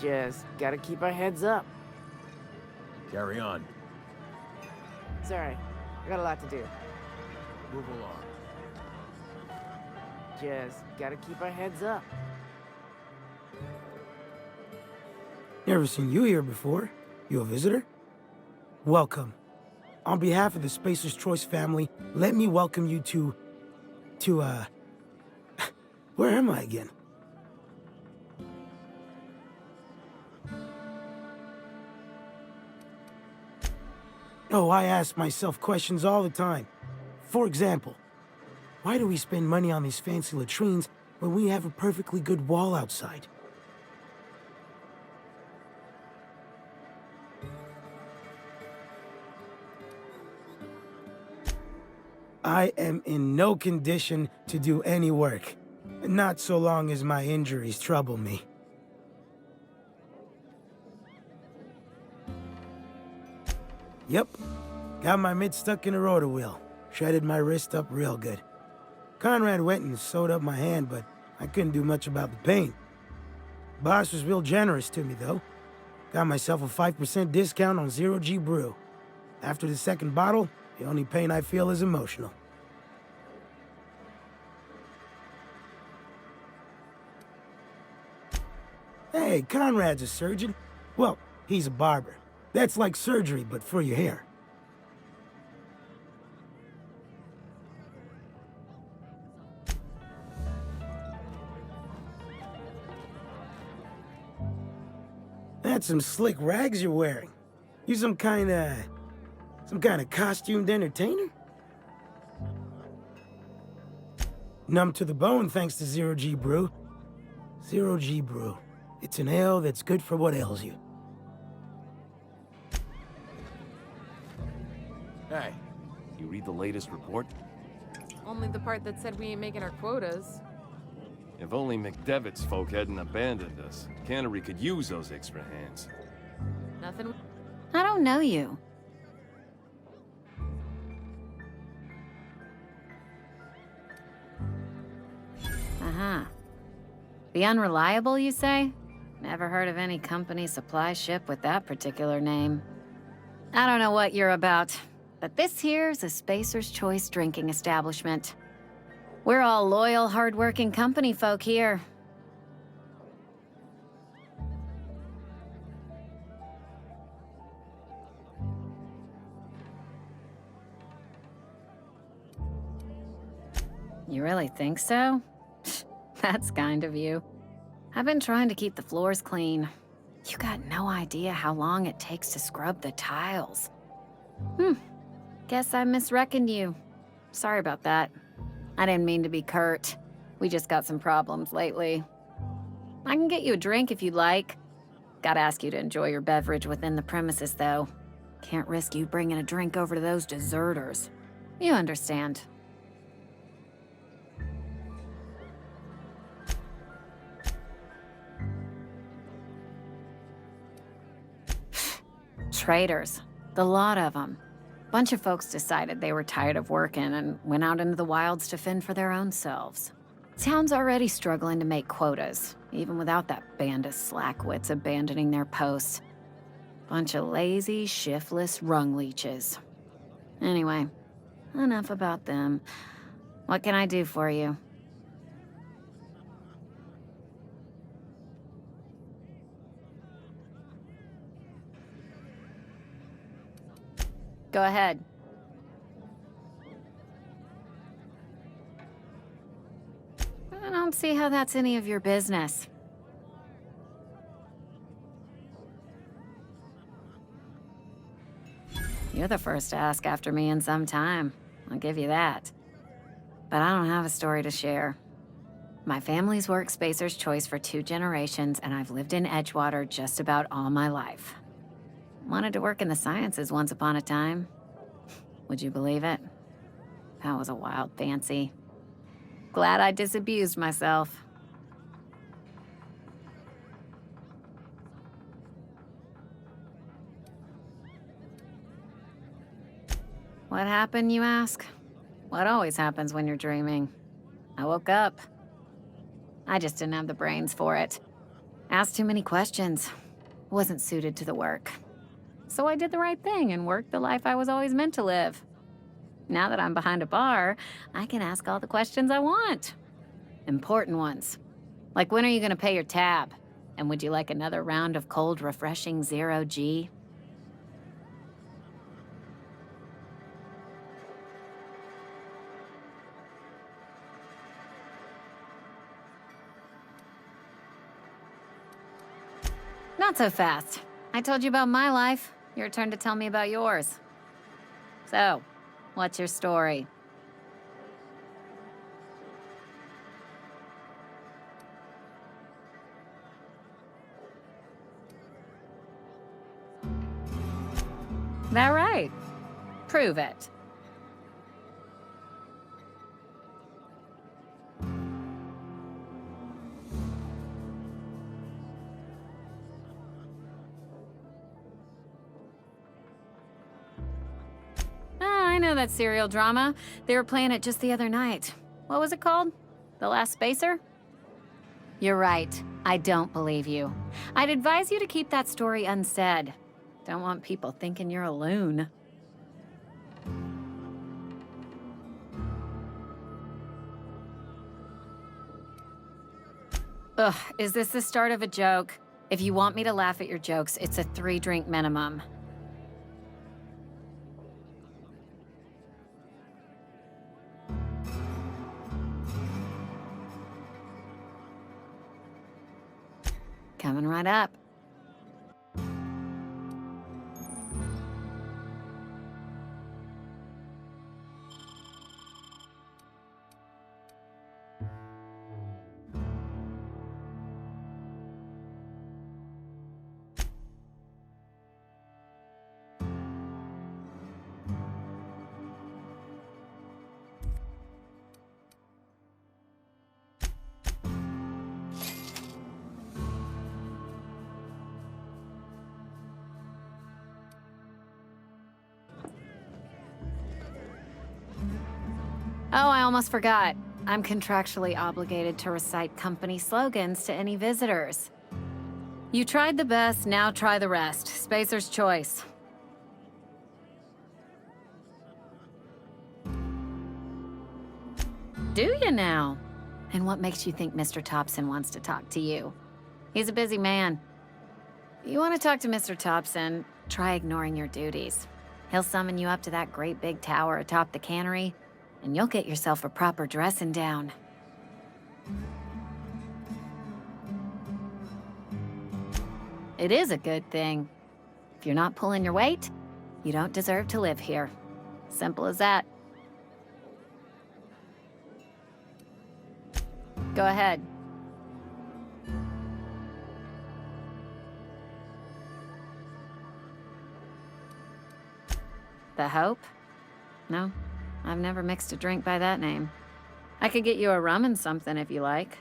Just gotta keep our heads up. Carry on. Sorry, I got a lot to do. Move along. Just gotta keep our heads up. Never seen you here before. You a visitor? Welcome. On behalf of the Spacer's Choice family, let me welcome you to, where am I again? Oh, I ask myself questions all the time. For example, why do we spend money on these fancy latrines when we have a perfectly good wall outside? I am in no condition to do any work. Not so long as my injuries trouble me. Yep. Got my mitt stuck in a rotor wheel. Shredded my wrist up real good. Conrad went and sewed up my hand, but I couldn't do much about the pain. Boss was real generous to me, though. Got myself a 5% discount on Zero G Brew. After the second bottle, the only pain I feel is emotional. Hey, Conrad's a surgeon. Well, he's a barber. That's like surgery, but for your hair. That's some slick rags you're wearing. You some kind of costumed entertainer? Numb to the bone thanks to Zero G Brew. Zero G Brew. It's an ale that's good for what ails you. Hey, you read the latest report? Only the part that said we ain't making our quotas. If only McDevitt's folk hadn't abandoned us. Cannery could use those extra hands. Nothing. I don't know you. Uh-huh. The Unreliable, you say? Never heard of any company supply ship with that particular name. I don't know what you're about, but this here's a Spacer's Choice drinking establishment. We're all loyal, hard-working company folk here. You really think so? That's kind of you. I've been trying to keep the floors clean. You got no idea how long it takes to scrub the tiles. Guess I misreckoned you. Sorry about that. I didn't mean to be curt. We just got some problems lately. I can get you a drink if you'd like. Gotta ask you to enjoy your beverage within the premises, though. Can't risk you bringing a drink over to those deserters. You understand. Traitors. The lot of them. Bunch of folks decided they were tired of working and went out into the wilds to fend for their own selves. Town's already struggling to make quotas, even without that band of slackwits abandoning their posts. Bunch of lazy, shiftless rung leeches. Anyway, enough about them. What can I do for you? Go ahead. I don't see how that's any of your business. You're the first to ask after me in some time. I'll give you that. But I don't have a story to share. My family's worked Spacer's Choice for 2 generations, and I've lived in Edgewater just about all my life. Wanted to work in the sciences once upon a time. Would you believe it? That was a wild fancy. Glad I disabused myself. What happened, you ask? What always happens when you're dreaming. I woke up. I just didn't have the brains for it. Asked too many questions. Wasn't suited to the work. So I did the right thing and worked the life I was always meant to live. Now that I'm behind a bar, I can ask all the questions I want. Important ones. Like, when are you gonna pay your tab? And would you like another round of cold, refreshing Zero-G? Not so fast. I told you about my life. Your turn to tell me about yours. So, what's your story? That right? Prove it. I know that serial drama. They were playing it just the other night. What was it called? The Last Spacer? You're right. I don't believe you. I'd advise you to keep that story unsaid. Don't want people thinking you're a loon. Ugh, is this the start of a joke? If you want me to laugh at your jokes, it's a 3-drink minimum. Coming right up. Oh, I almost forgot. I'm contractually obligated to recite company slogans to any visitors. You tried the best, now try the rest. Spacer's choice. Do you now? And what makes you think Mr. Thompson wants to talk to you? He's a busy man. You want to talk to Mr. Thompson, try ignoring your duties. He'll summon you up to that great big tower atop the cannery, and you'll get yourself a proper dressing down. It is a good thing. If you're not pulling your weight, you don't deserve to live here. Simple as that. Go ahead. The Hope? No, I've never mixed a drink by that name. I could get you a rum and something if you like.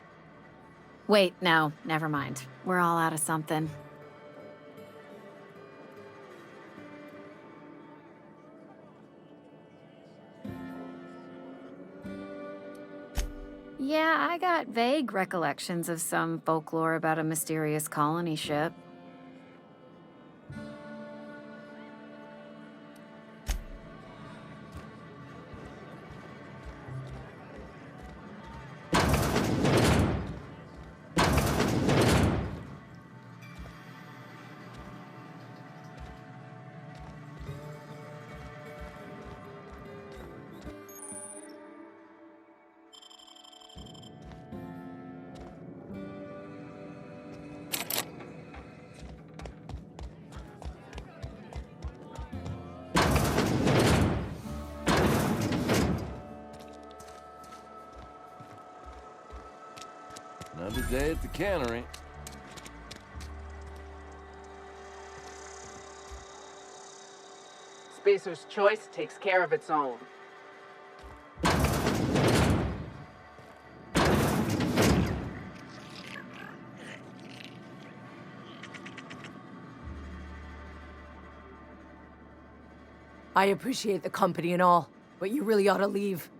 Wait, no, never mind. We're all out of something. Yeah, I got vague recollections of some folklore about a mysterious colony ship. Another day at the cannery. Spacer's choice takes care of its own. I appreciate the company and all, but you really ought to leave.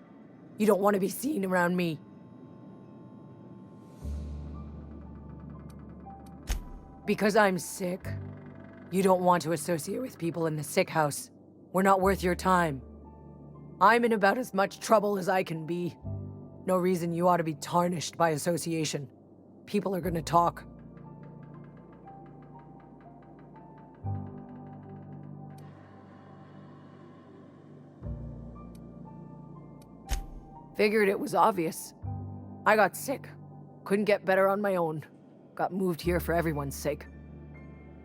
You don't want to be seen around me. Because I'm sick. You don't want to associate with people in the sick house. We're not worth your time. I'm in about as much trouble as I can be. No reason you ought to be tarnished by association. People are gonna talk. Figured it was obvious. I got sick. Couldn't get better on my own. Got moved here for everyone's sake.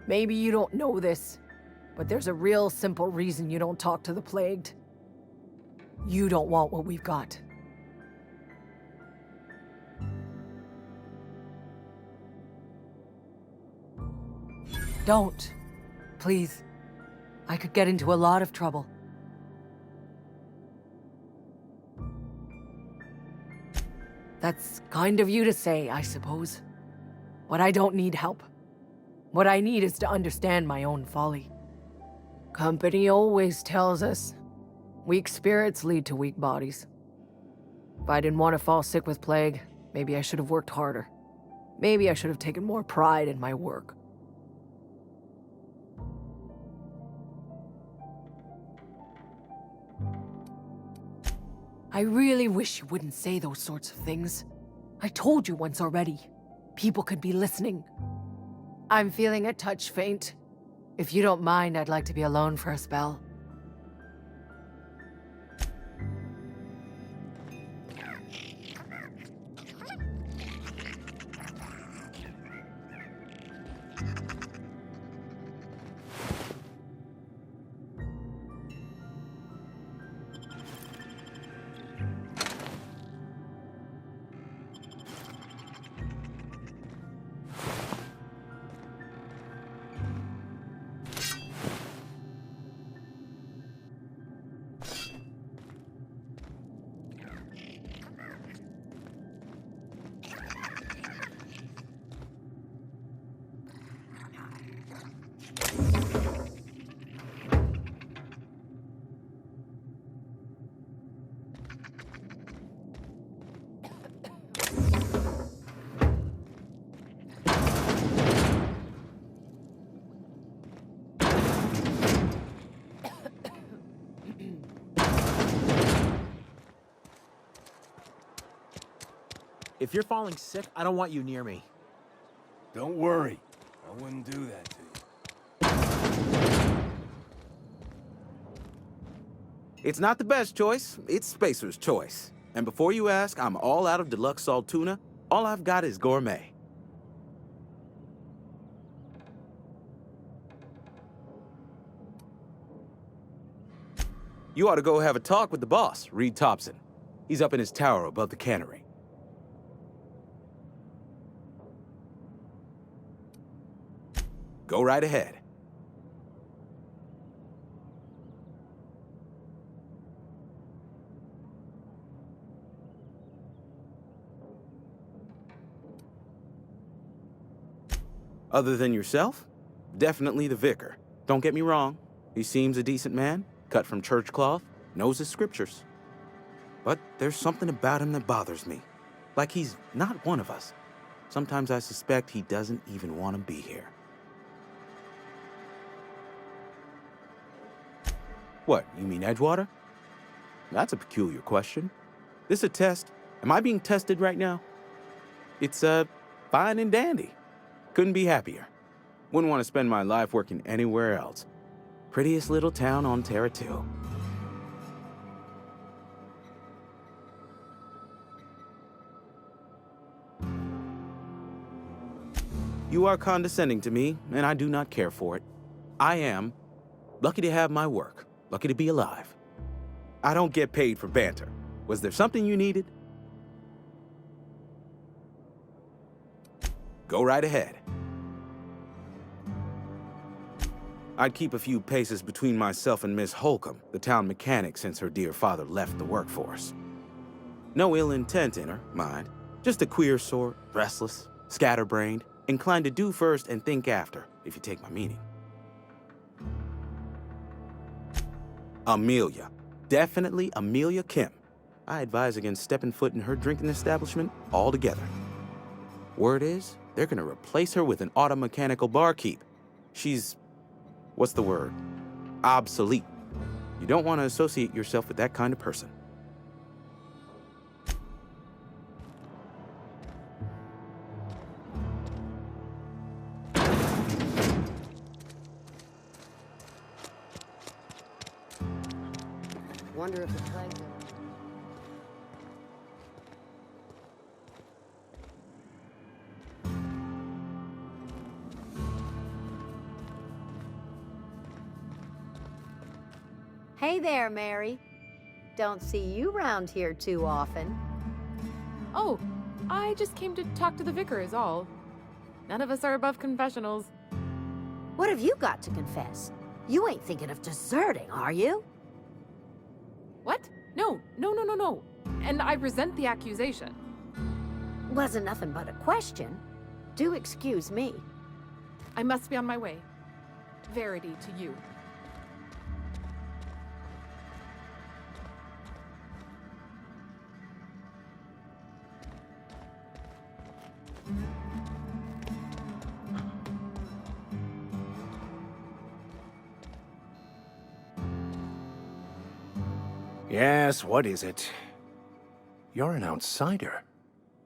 Maybe you don't know this, but there's a real simple reason you don't talk to the plagued. You don't want what we've got. Don't. Please. I could get into a lot of trouble. That's kind of you to say, I suppose. But I don't need help. What I need is to understand my own folly. Company always tells us, weak spirits lead to weak bodies. If I didn't want to fall sick with plague, maybe I should have worked harder. Maybe I should have taken more pride in my work. I really wish you wouldn't say those sorts of things. I told you once already. People could be listening. I'm feeling a touch faint. If you don't mind, I'd like to be alone for a spell. If you're falling sick, I don't want you near me. Don't worry. I wouldn't do that to you. It's not the best choice, it's Spacer's choice. And before you ask, I'm all out of deluxe salt tuna. All I've got is gourmet. You ought to go have a talk with the boss, Reed Thompson. He's up in his tower above the cannery. Go right ahead. Other than yourself? Definitely the vicar. Don't get me wrong. He seems a decent man, cut from church cloth, knows his scriptures. But there's something about him that bothers me. Like he's not one of us. Sometimes I suspect he doesn't even want to be here. What, you mean Edgewater? That's a peculiar question. This a test? Am I being tested right now? It's, fine and dandy. Couldn't be happier. Wouldn't want to spend my life working anywhere else. Prettiest little town on Terra 2. You are condescending to me, and I do not care for it. I am lucky to have my work. Lucky to be alive. I don't get paid for banter. Was there something you needed? Go right ahead. I'd keep a few paces between myself and Miss Holcomb, the town mechanic, since her dear father left the workforce. No ill intent in her, mind. Just a queer sort, restless, scatterbrained, inclined to do first and think after, if you take my meaning. Amelia. Definitely Amelia Kim. I advise against stepping foot in her drinking establishment altogether. Word is, they're gonna replace her with an automechanical barkeep. She's, what's the word? Obsolete. You don't want to associate yourself with that kind of person. Wonder if the plague. Hey there, Mary. Don't see you round here too often. Oh, I just came to talk to the vicar is all. None of us are above confessionals. What have you got to confess? You ain't thinking of deserting, are you? What? No. And I resent the accusation. Wasn't nothing but a question. Do excuse me. I must be on my way. Verity to you. Yes, what is it? You're an outsider.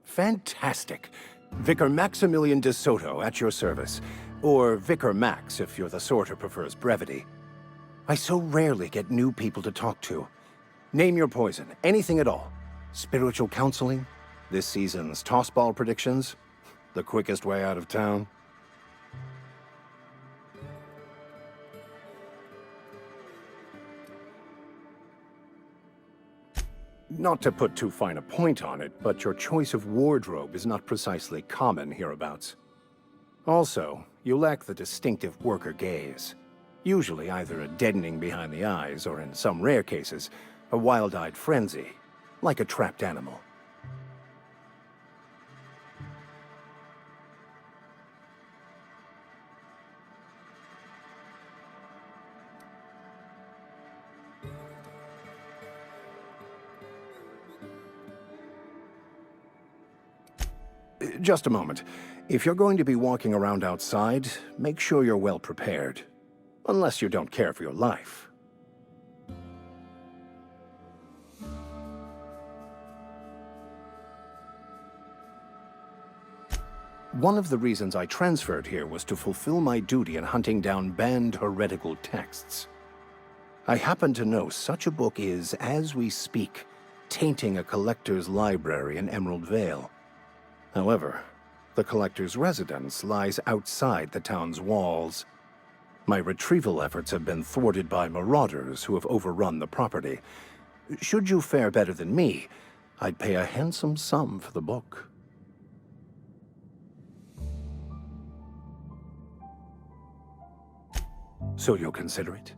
Fantastic. Vicar Maximilian de Soto at your service. Or Vicar Max, if you're the sort who prefers brevity. I so rarely get new people to talk to. Name your poison, anything at all. Spiritual counseling? This season's tossball predictions? The quickest way out of town? Not to put too fine a point on it, but your choice of wardrobe is not precisely common hereabouts. Also, you lack the distinctive worker gaze. Usually either a deadening behind the eyes, or in some rare cases, a wild-eyed frenzy, like a trapped animal. Just a moment. If you're going to be walking around outside, make sure you're well prepared. Unless you don't care for your life. One of the reasons I transferred here was to fulfill my duty in hunting down banned heretical texts. I happen to know such a book is, as we speak, tainting a collector's library in Emerald Vale. However, the collector's residence lies outside the town's walls. My retrieval efforts have been thwarted by marauders who have overrun the property. Should you fare better than me, I'd pay a handsome sum for the book. So you'll consider it?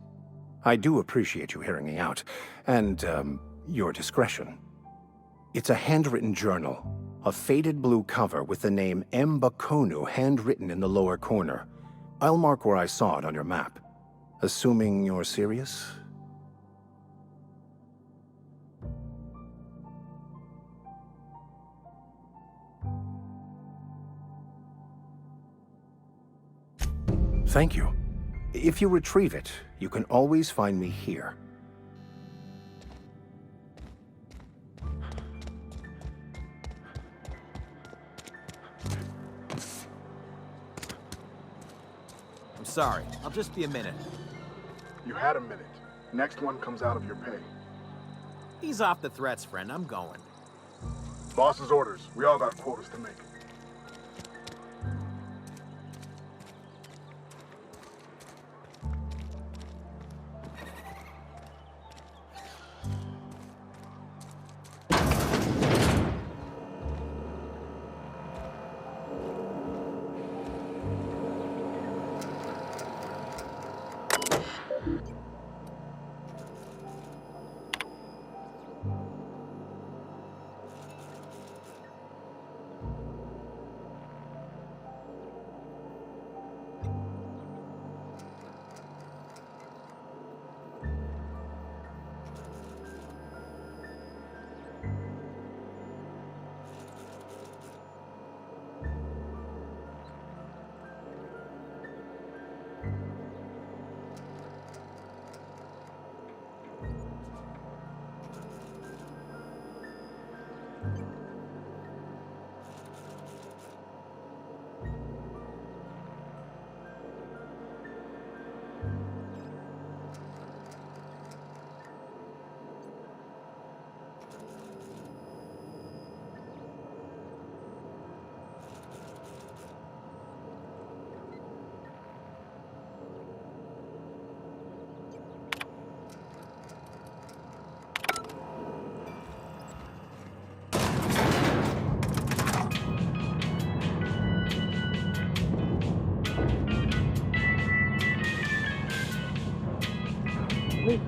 I do appreciate you hearing me out, and, your discretion. It's a handwritten journal. A faded blue cover with the name M'Bakono handwritten in the lower corner. I'll mark where I saw it on your map. Assuming you're serious? Thank you. If you retrieve it, you can always find me here. Sorry, I'll just be a minute. You had a minute. Next one comes out of your pay. Ease off the threats, friend. I'm going. Boss's orders. We all got quotas to make.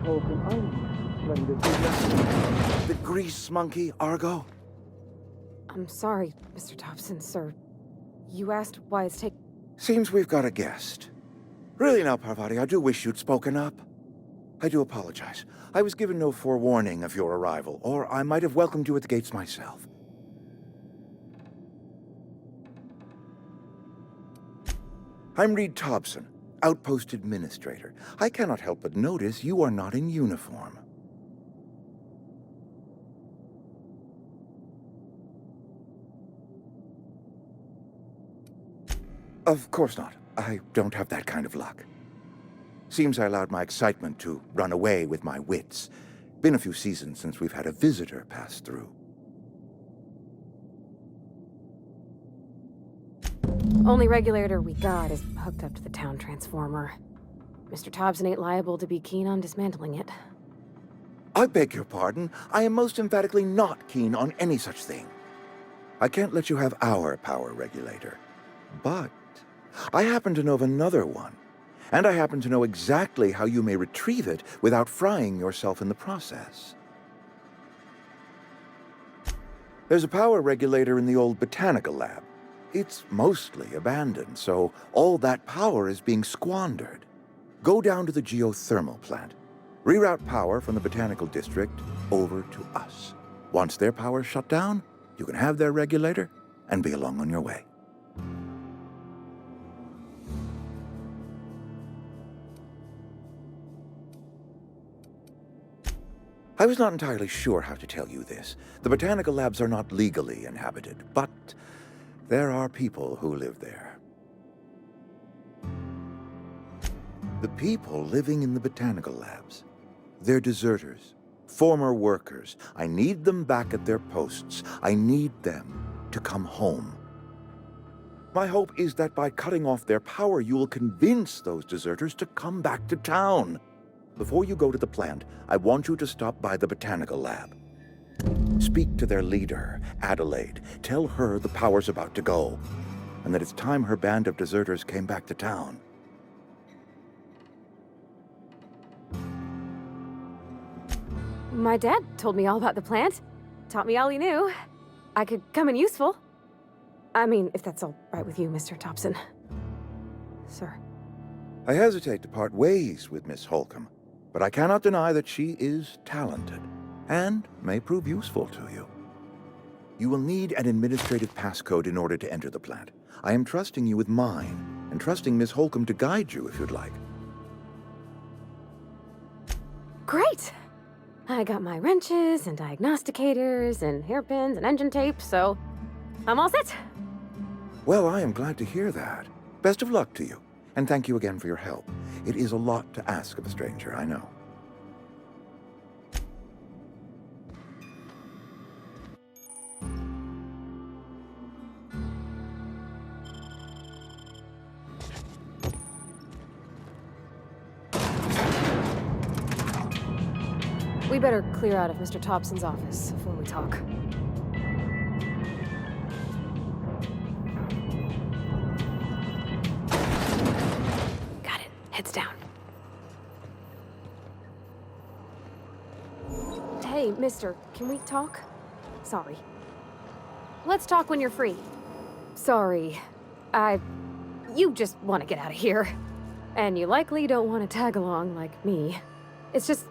Holcomb, I'm splendid. The grease monkey, Argo? I'm sorry, Mr. Thompson, sir. You asked why it's taking... Seems we've got a guest. Really now, Parvati, I do wish you'd spoken up. I do apologize. I was given no forewarning of your arrival, or I might have welcomed you at the gates myself. I'm Reed Thompson, Outpost Administrator. I cannot help but notice you are not in uniform. Of course not. I don't have that kind of luck. Seems I allowed my excitement to run away with my wits. Been a few seasons since we've had a visitor pass through. Only regulator we got is hooked up to the town transformer. Mr. Thompson ain't liable to be keen on dismantling it. I beg your pardon. I am most emphatically not keen on any such thing. I can't let you have our power regulator. But I happen to know of another one. And I happen to know exactly how you may retrieve it without frying yourself in the process. There's a power regulator in the old botanical lab. It's mostly abandoned, so all that power is being squandered. Go down to the geothermal plant. Reroute power from the botanical district over to us. Once their power's shut down, you can have their regulator and be along on your way. I was not entirely sure how to tell you this. The botanical labs are not legally inhabited, but there are people who live there. The people living in the botanical labs, they're deserters, former workers. I need them back at their posts. I need them to come home. My hope is that by cutting off their power, you will convince those deserters to come back to town. Before you go to the plant, I want you to stop by the botanical lab. Speak to their leader, Adelaide. Tell her the power's about to go, and that it's time her band of deserters came back to town. My dad told me all about the plant. Taught me all he knew. I could come in useful. I mean, if that's all right with you, Mr. Thompson. Sir. I hesitate to part ways with Miss Holcomb, but I cannot deny that she is talented and may prove useful to you. You will need an administrative passcode in order to enter the plant. I am trusting you with mine, and trusting Miss Holcomb to guide you if you'd like. Great! I got my wrenches and diagnosticators and hairpins and engine tape, so I'm all set. Well, I am glad to hear that. Best of luck to you, and thank you again for your help. It is a lot to ask of a stranger, I know. We better clear out of Mr. Thompson's office before we talk. Got it. Heads down. Hey, mister, can we talk? Sorry. Let's talk when you're free. Sorry. You just want to get out of here. And you likely don't want to tag along like me. It's just...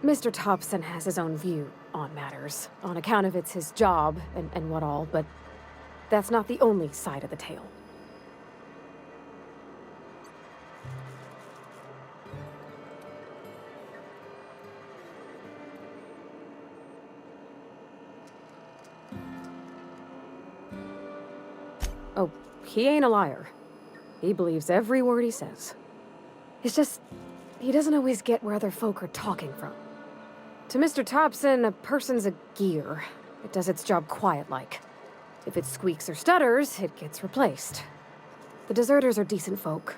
Mr. Thompson has his own view on matters, on account of it's his job and what all, but that's not the only side of the tale. Oh, he ain't a liar. He believes every word he says. It's just, he doesn't always get where other folk are talking from. To Mr. Thompson, a person's a gear. It does its job quiet-like. If it squeaks or stutters, it gets replaced. The deserters are decent folk.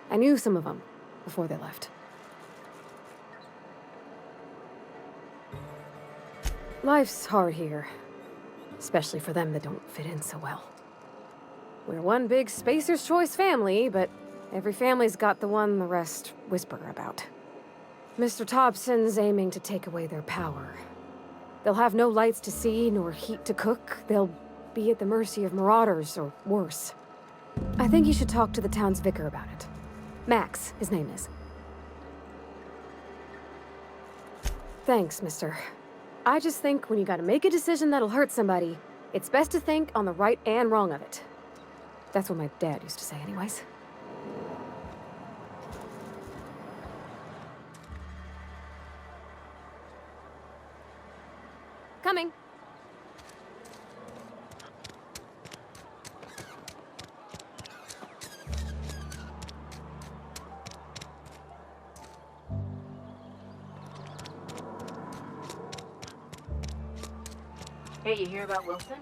I knew some of them before they left. Life's hard here, especially for them that don't fit in so well. We're one big Spacer's Choice family, but every family's got the one the rest whisper about. Mr. Thompson's aiming to take away their power. They'll have no lights to see, nor heat to cook. They'll be at the mercy of marauders, or worse. I think you should talk to the town's vicar about it. Max, his name is. Thanks, mister. I just think when you gotta make a decision that'll hurt somebody, it's best to think on the right and wrong of it. That's what my dad used to say anyways. Coming. Hey, you hear about Wilson?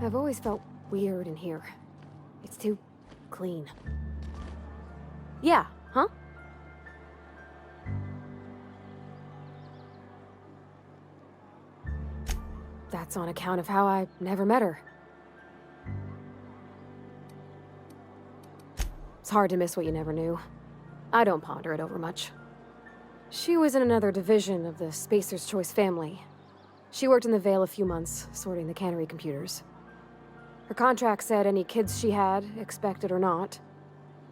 I've always felt weird in here. It's too clean. Yeah, huh? That's on account of how I never met her. It's hard to miss what you never knew. I don't ponder it over much. She was in another division of the Spacer's Choice family. She worked in the Vale a few months, sorting the cannery computers. Her contract said any kids she had, expected or not,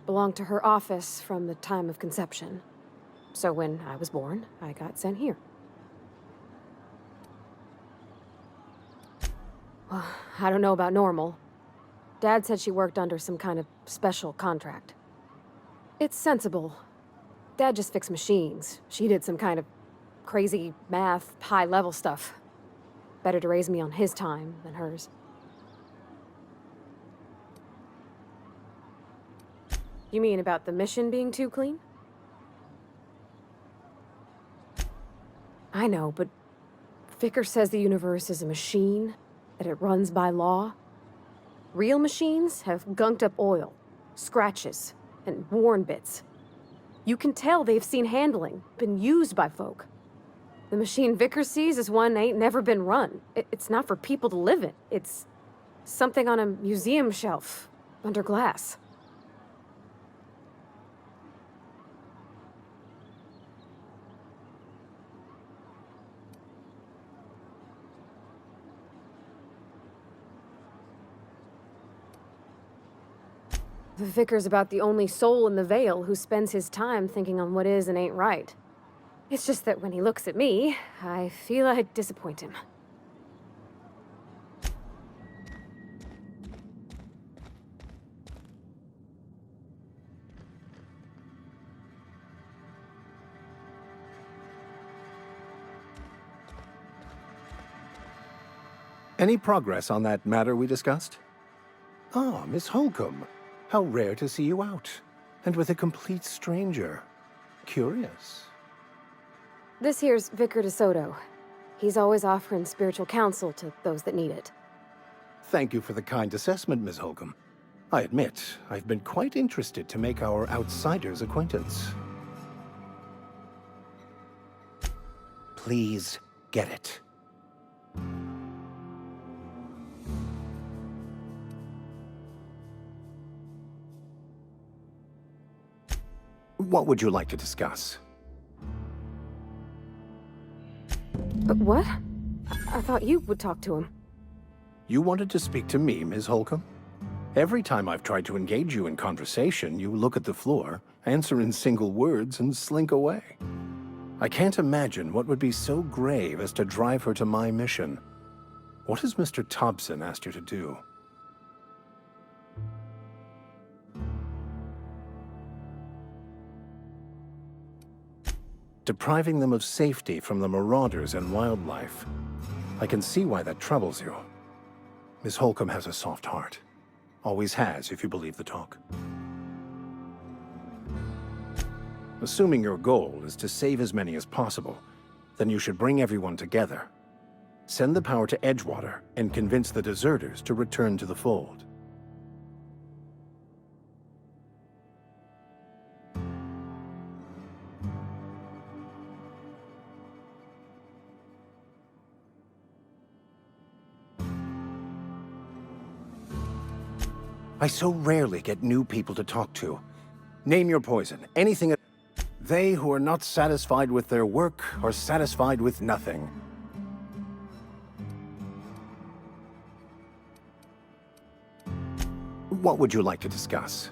belonged to her office from the time of conception. So when I was born, I got sent here. Well, I don't know about normal. Dad said she worked under some kind of special contract. It's sensible. Dad just fixed machines. She did some kind of crazy math, high-level stuff. Better to raise me on his time than hers. You mean about the mission being too clean? I know, but Vicker says the universe is a machine, that it runs by law. Real machines have gunked up oil, scratches, and worn bits. You can tell they've seen handling, been used by folk. The machine Vicker sees is one ain't never been run. It's not for people to live in. It's something on a museum shelf, under glass. The Vicar's about the only soul in the Vale who spends his time thinking on what is and ain't right. It's just that when he looks at me, I feel I disappoint him. Any progress on that matter we discussed? Ah, Miss Holcomb. How rare to see you out. And with a complete stranger. Curious. This here's Vicar DeSoto. He's always offering spiritual counsel to those that need it. Thank you for the kind assessment, Miss Holcomb. I admit, I've been quite interested to make our outsider's acquaintance. Please get it. What would you like to discuss? What? I thought you would talk to him. You wanted to speak to me, Ms. Holcomb? Every time I've tried to engage you in conversation, you look at the floor, answer in single words, and slink away. I can't imagine what would be so grave as to drive her to my mission. What has Mr. Thompson asked you to do? Depriving them of safety from the marauders and wildlife. I can see why that troubles you. Miss Holcomb has a soft heart. Always has, if you believe the talk. Assuming your goal is to save as many as possible, then you should bring everyone together. Send the power to Edgewater and convince the deserters to return to the fold. I so rarely get new people to talk to. Name your poison, anything. They who are not satisfied with their work are satisfied with nothing. What would you like to discuss?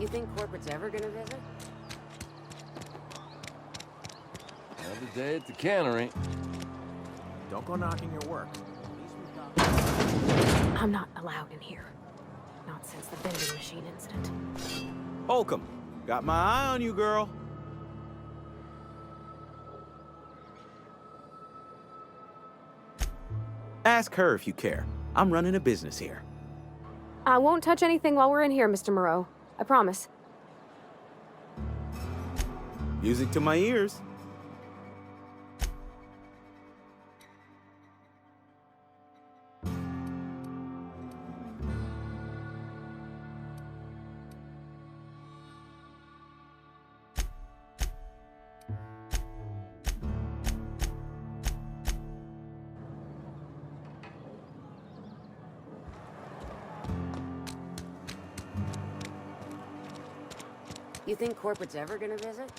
You think corporate's ever gonna visit? Another day at the cannery. Don't go knocking your work. I'm not allowed in here. Not since the vending machine incident. Holcomb, got my eye on you, girl. Ask her if you care. I'm running a business here. I won't touch anything while we're in here, Mr. Moreau. I promise. Music to my ears. You think corporate's ever gonna visit?